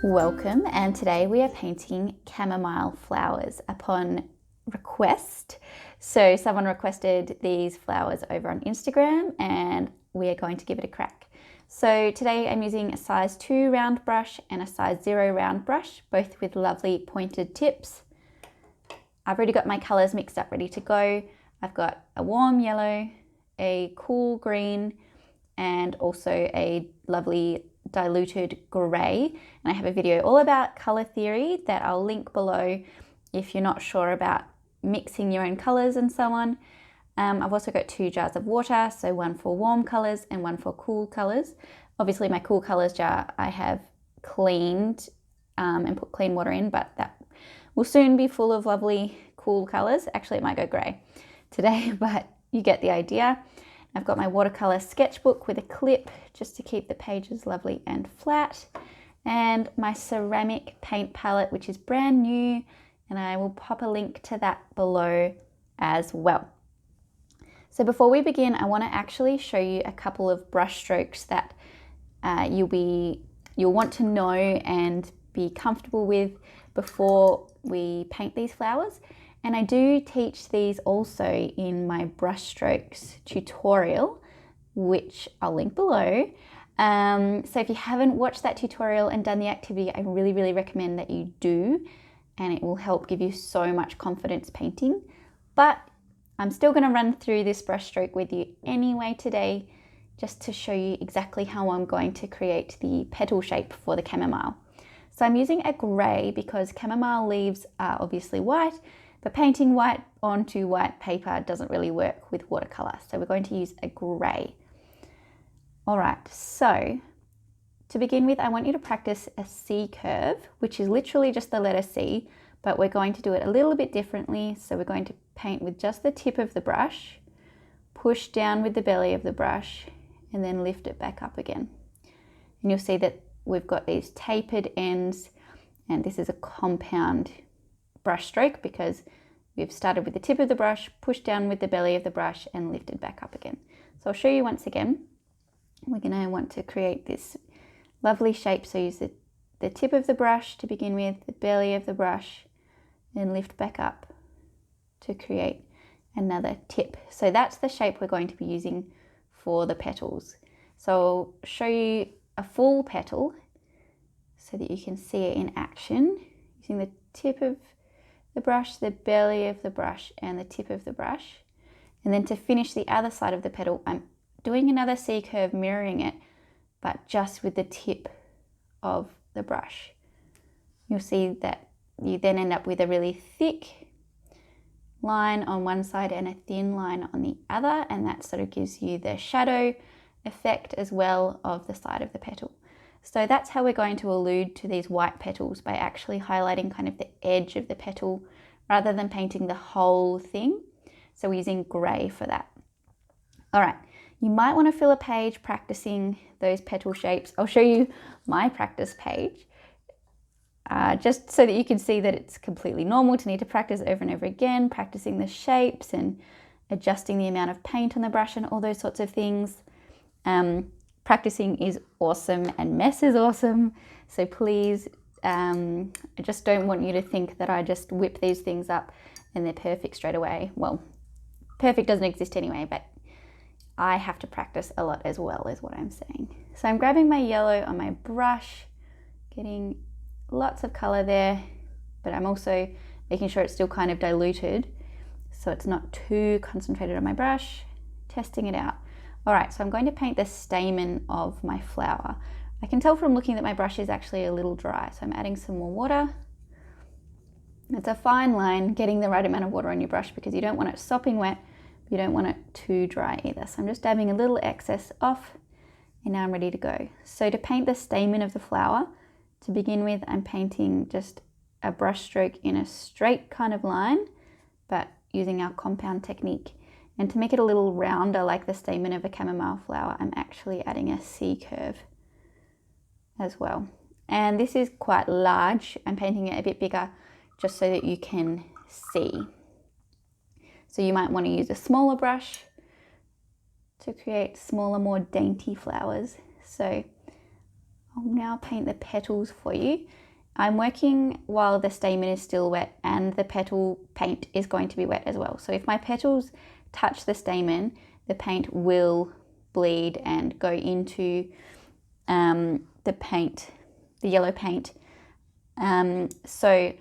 Welcome, and today we are painting chamomile flowers upon request. So someone requested these flowers over on Instagram and we are going to give it a crack. So today I'm using a size 2 round brush and a size 0 round brush, both with lovely pointed tips. I've already got my colours mixed up ready to go. I've got a warm yellow, a cool green, and also a lovely diluted grey. And I have a video all about colour theory that I'll link below if you're not sure about mixing your own colours and so on. I've also got 2 jars of water, so one for warm colours and one for cool colours. Obviously my cool colours jar I have cleaned and put clean water in, but that will soon be full of lovely cool colours. Actually it might go grey today, but you get the idea. I've got my watercolour sketchbook with a clip just to keep the pages lovely and flat, and my ceramic paint palette, which is brand new, and I will pop a link to that below as well. So before we begin, I want to actually show you a couple of brush strokes that you'll want to know and be comfortable with before we paint these flowers. And I do teach these also in my brushstrokes tutorial, which I'll link below. So if you haven't watched that tutorial and done the activity, I really recommend that you do, and it will help give you so much confidence painting. But I'm still going to run through this brushstroke with you anyway today, just to show you exactly how I'm going to create the petal shape for the chamomile. So I'm using a grey because chamomile leaves are obviously white, but painting white onto white paper doesn't really work with watercolour. So we're going to use a grey. All right, so to begin with, I want you to practice a C curve, which is literally just the letter C, but we're going to do it a little bit differently. So we're going to paint with just the tip of the brush, push down with the belly of the brush, and then lift it back up again. And you'll see that we've got these tapered ends, and this is a compound brush stroke because we've started with the tip of the brush, pushed down with the belly of the brush, and lifted back up again. So I'll show you once again. We're going to want to create this lovely shape. So use the tip of the brush to begin with, the belly of the brush, and lift back up to create another tip. So that's the shape we're going to be using for the petals. So I'll show you a full petal so that you can see it in action using the tip of the brush, the belly of the brush, and the tip of the brush. And then to finish the other side of the petal, I'm doing another C curve mirroring it, but just with the tip of the brush. You'll see that you then end up with a really thick line on one side and a thin line on the other, and that sort of gives you the shadow effect as well of the side of the petal. So that's how we're going to allude to these white petals, by actually highlighting kind of the edge of the petal rather than painting the whole thing. So we're using grey for that. All right, you might want to fill a page practicing those petal shapes. I'll show you my practice page just so that you can see that it's completely normal to need to practice over and over again, practicing the shapes and adjusting the amount of paint on the brush and all those sorts of things. Practicing is awesome and mess is awesome. So please, I just don't want you to think that I just whip these things up and they're perfect straight away. Well, perfect doesn't exist anyway, but I have to practice a lot as well, is what I'm saying. So I'm grabbing my yellow on my brush, getting lots of color there, but I'm also making sure it's still kind of diluted so it's not too concentrated on my brush, testing it out. All right, so I'm going to paint the stamen of my flower. I can tell from looking that my brush is actually a little dry, so I'm adding some more water. It's a fine line getting the right amount of water on your brush because you don't want it sopping wet, but you don't want it too dry either. So I'm just dabbing a little excess off, and now I'm ready to go. So to paint the stamen of the flower, to begin with, I'm painting just a brush stroke in a straight kind of line, but using our compound technique. And to make it a little rounder like the stamen of a chamomile flower, I'm actually adding a C curve as well. And this is quite large. I'm painting it a bit bigger just so that you can see. So you might want to use a smaller brush to create smaller, more dainty flowers. So I'll now paint the petals for you. I'm working while the stamen is still wet and the petal paint is going to be wet as well. So if my petals touch the stamen, the paint will bleed and go into the paint, the yellow paint. So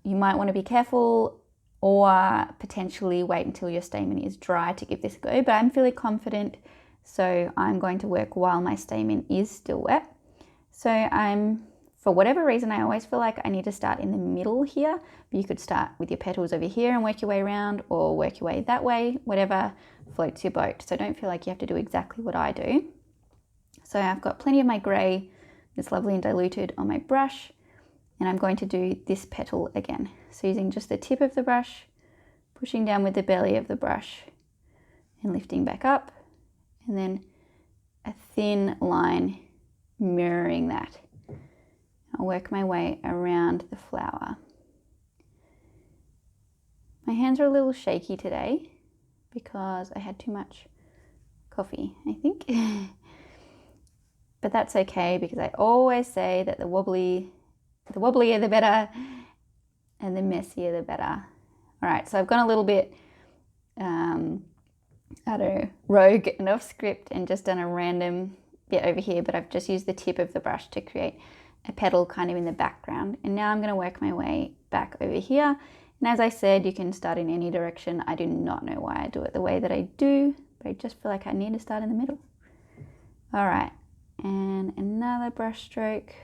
you might want to be careful or potentially wait until your stamen is dry to give this a go, but I'm fairly confident, so I'm going to work while my stamen is still wet. So for whatever reason, I always feel like I need to start in the middle here, but you could start with your petals over here and work your way around, or work your way that way, whatever floats your boat. So don't feel like you have to do exactly what I do. So I've got plenty of my grey, that's lovely and diluted, on my brush, and I'm going to do this petal again. So using just the tip of the brush, pushing down with the belly of the brush and lifting back up, and then a thin line mirroring that. I'll work my way around the flower. My hands are a little shaky today because I had too much coffee, I think. But that's okay, because I always say that the wobblier the better, and the messier the better. All right, so I've gone a little bit, rogue and off script and just done a random bit over here, but I've just used the tip of the brush to create a petal kind of in the background. And now I'm going to work my way back over here. And as I said, you can start in any direction. I do not know why I do it the way that I do, but I just feel like I need to start in the middle. All right, and another brush stroke.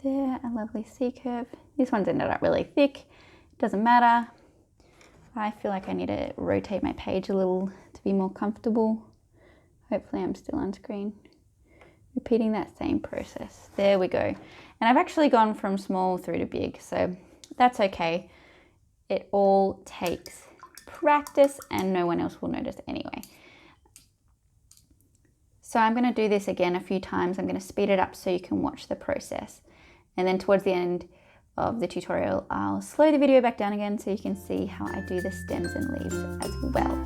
There, a lovely C curve. This one's ended up really thick. Doesn't matter. I feel like I need to rotate my page a little to be more comfortable. Hopefully I'm still on screen. Repeating that same process. There we go. And I've actually gone from small through to big, so that's okay. It all takes practice and no one else will notice anyway. So I'm going to do this again a few times. I'm going to speed it up so you can watch the process. And then towards the end of the tutorial, I'll slow the video back down again so you can see how I do the stems and leaves as well.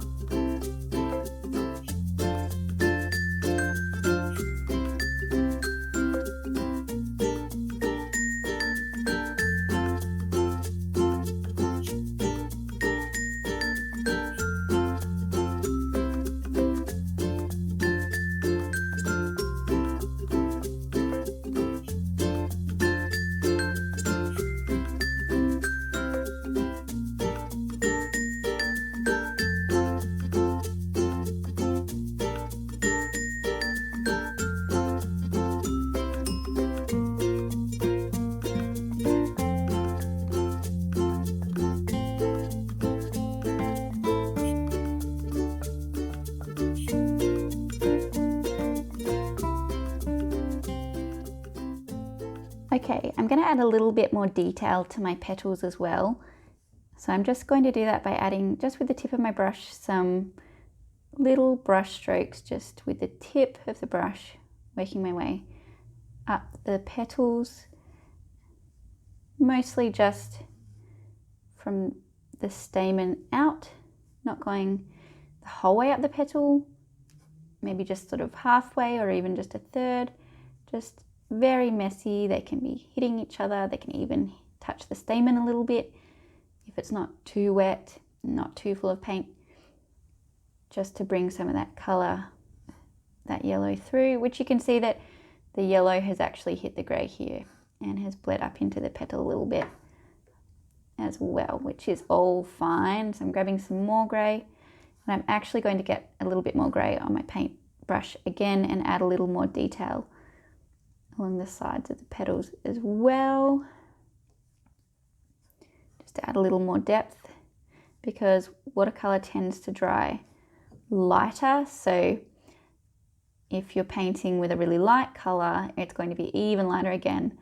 Okay, I'm going to add a little bit more detail to my petals as well. So I'm just going to do that by adding, just with the tip of my brush, some little brush strokes just with the tip of the brush, working my way up the petals, mostly just from the stamen out, not going the whole way up the petal, maybe just sort of halfway or even just a third, just very messy. They can be hitting each other. They can even touch the stamen a little bit if it's not too wet, not too full of paint, just to bring some of that color, that yellow through, which you can see that the yellow has actually hit the gray here and has bled up into the petal a little bit as well, which is all fine. So I'm grabbing some more gray, and I'm actually going to get a little bit more gray on my paint brush again and add a little more detail along the sides of the petals as well, just to add a little more depth, because watercolor tends to dry lighter. So if you're painting with a really light color, it's going to be even lighter again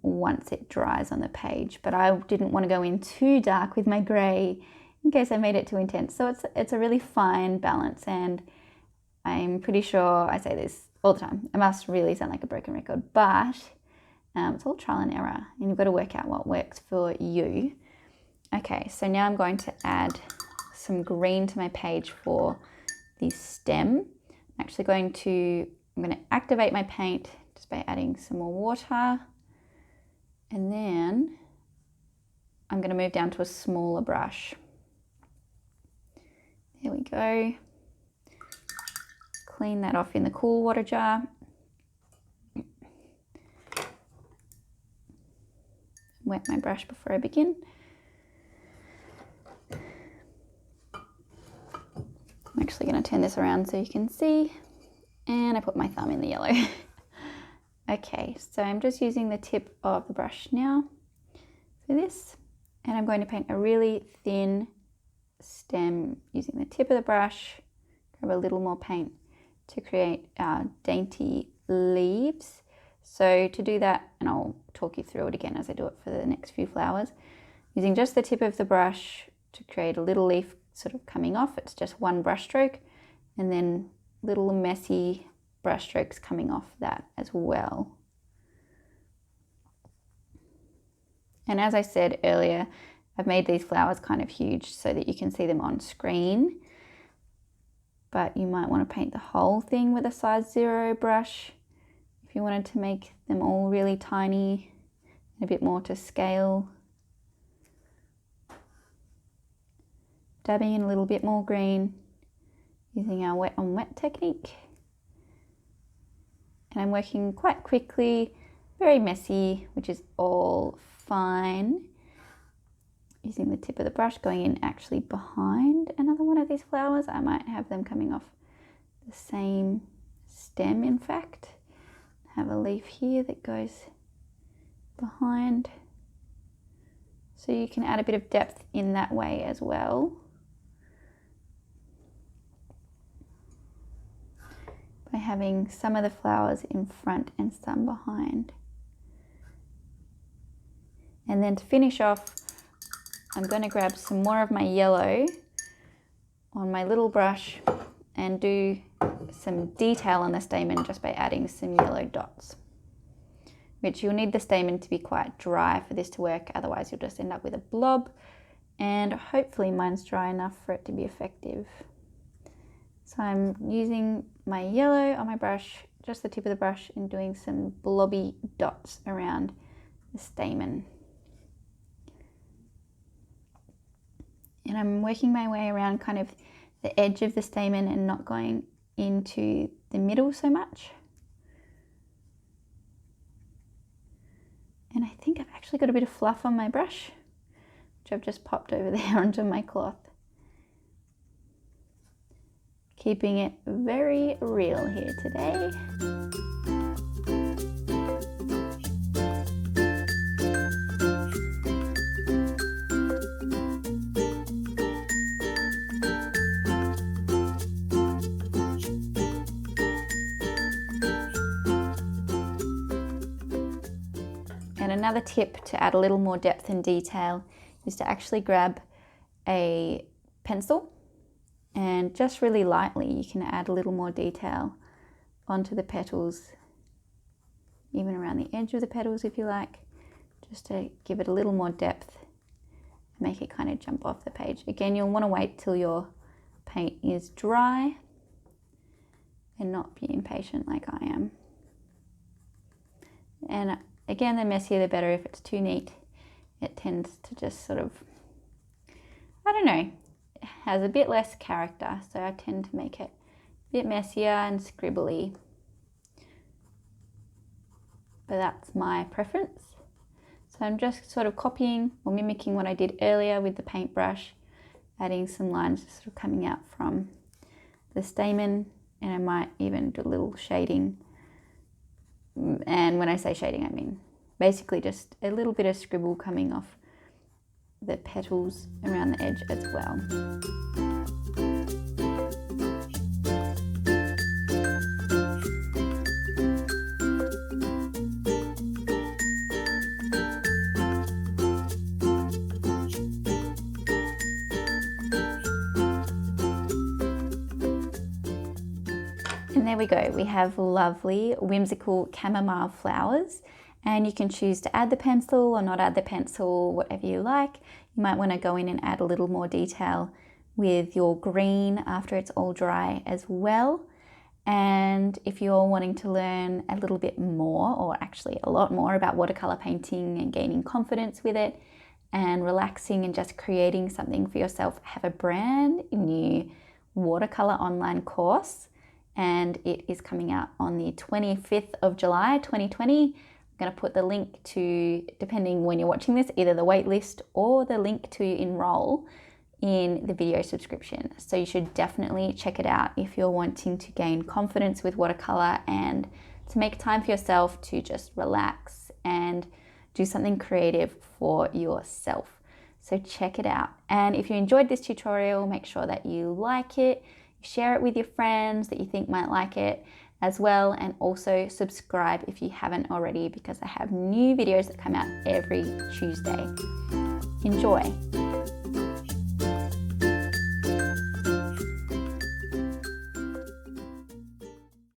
once it dries on the page. But I didn't want to go in too dark with my gray in case I made it too intense. So it's a really fine balance, and I'm pretty sure I say this all the time. I must really sound like a broken record, but it's all trial and error, and you've got to work out what works for you. Okay, so now I'm going to add some green to my page for the stem. I'm actually going to I'm going to activate my paint just by adding some more water. And then I'm going to move down to a smaller brush. There we go. Clean that off in the cool water jar. Wet my brush before I begin. I'm actually going to turn this around so you can see. And I put my thumb in the yellow. Okay, so I'm just using the tip of the brush now for this. And I'm going to paint a really thin stem using the tip of the brush. Grab a little more paint to create our dainty leaves. So to do that, and I'll talk you through it again as I do it for the next few flowers, using just the tip of the brush to create a little leaf sort of coming off. It's just one brush stroke, and then little messy brush strokes coming off that as well. And as I said earlier, I've made these flowers kind of huge so that you can see them on screen. But you might want to paint the whole thing with a size 0 brush if you wanted to make them all really tiny and a bit more to scale. Dabbing in a little bit more green using our wet on wet technique. And I'm working quite quickly, very messy, which is all fine. Using the tip of the brush, going in actually behind another one of these flowers. I might have them coming off the same stem, in fact. Have a leaf here that goes behind. So you can add a bit of depth in that way as well. By having some of the flowers in front and some behind. And then to finish off, I'm going to grab some more of my yellow on my little brush and do some detail on the stamen just by adding some yellow dots, which you'll need the stamen to be quite dry for this to work, otherwise you'll just end up with a blob, and hopefully mine's dry enough for it to be effective. So I'm using my yellow on my brush, just the tip of the brush, and doing some blobby dots around the stamen. And I'm working my way around kind of the edge of the stamen and not going into the middle so much. And I think I've actually got a bit of fluff on my brush, which I've just popped over there onto my cloth. Keeping it very real here today. And another tip to add a little more depth and detail is to actually grab a pencil and just really lightly you can add a little more detail onto the petals, even around the edge of the petals if you like, just to give it a little more depth and make it kind of jump off the page. Again, you'll want to wait till your paint is dry and not be impatient like I am. And again, the messier the better. If it's too neat, it tends to just sort of, I don't know, has a bit less character. So I tend to make it a bit messier and scribbly. But that's my preference. So I'm just sort of copying or mimicking what I did earlier with the paintbrush, adding some lines sort of coming out from the stamen, and I might even do a little shading. And when I say shading, I mean basically just a little bit of scribble coming off the petals around the edge as well. And there we go, we have lovely whimsical chamomile flowers, and you can choose to add the pencil or not add the pencil, whatever you like. You might want to go in and add a little more detail with your green after it's all dry as well. And if you're wanting to learn a little bit more, or actually a lot more, about watercolor painting and gaining confidence with it and relaxing and just creating something for yourself, I have a brand new watercolor online course, and it is coming out on the 25th of July 2020. I'm going to put the link to, depending when you're watching this, either the waitlist or the link to enroll in the video subscription. So you should definitely check it out if you're wanting to gain confidence with watercolor and to make time for yourself to just relax and do something creative for yourself. So check it out. And if you enjoyed this tutorial, make sure that you like it, share it with your friends that you think might like it as well, and also subscribe if you haven't already, because I have new videos that come out every Tuesday. Enjoy.